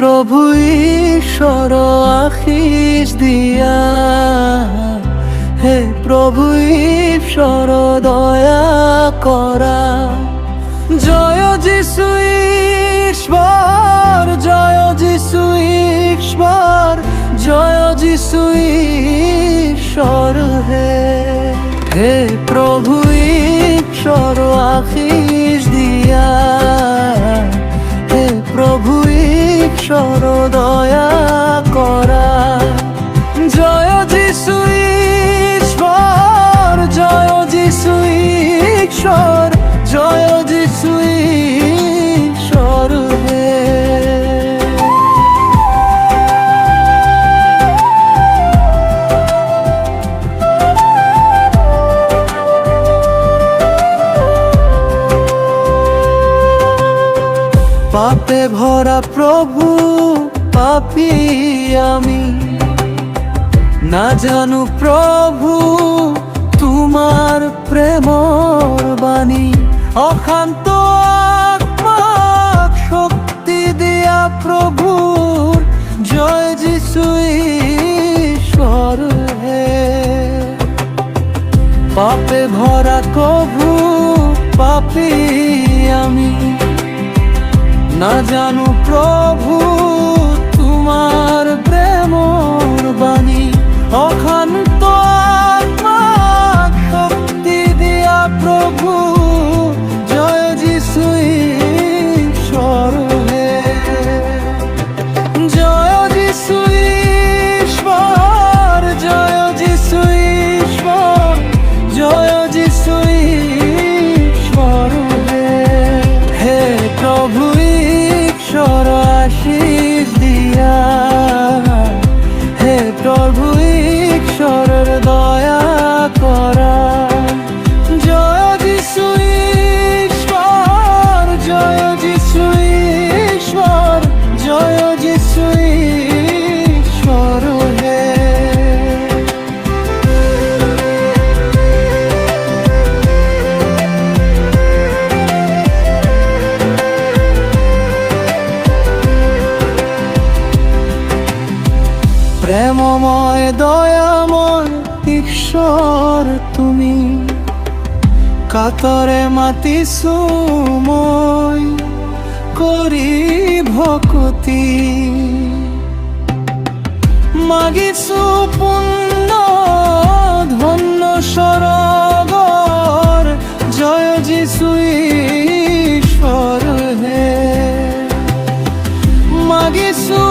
প্রভু ঈশ্বর আশীষ দিয়া, হে প্রভু ঈশ্বর দয়া করা। জয় যিশু ঈশ্বর, জয় যিশু ঈশ্বর, জয় যিশু ঈশ্বর। হে প্রভু ঈশ্বর আশীষ দিয়া, হে প্রভু ঈশ্বর দয়া করা। জয় যিশু ঈশ্বর, জয় যিশু ঈশ্বর, জয় যিশু ঈশ্বর। পাপে ভরা প্রভু পাপী আমি, না জানু প্রভু তোমার প্রেমর বাণী। অশান্ত আত্মাক শক্তি দিয়া প্রভুর, জয় যিশু ঈশ্বর। হে পাপে ভরা প্রভু পাপী আমি, না জানু প্রভু তোমার প্রেমর বাণী। অশান্ত আত্মাক শক্তি দিয়া প্রভু, জয় যিশু ঈশ্বর। জয় যিশু ঈশ্বর, জয় যিশু ঈশ্বর, জয় যিশু ঈশ্বর। হে প্রভু ঈশ্বর আশীষ দিয়া, হে প্রভু ঈশ্বরের দয়া করা। জয় যিশু ঈশ্বর, জয় যিশু ঈশ্বর, জয় যিশু ঈশ্বর। প্রেমময় দয়াময় ঈশ্বর তুমি, কাতরে মাতিছো মই করি ভকতি। মাগিছো পুণ্য ধন্য সরগর, জয় যিশু ঈশ্বর। হে মাগিছো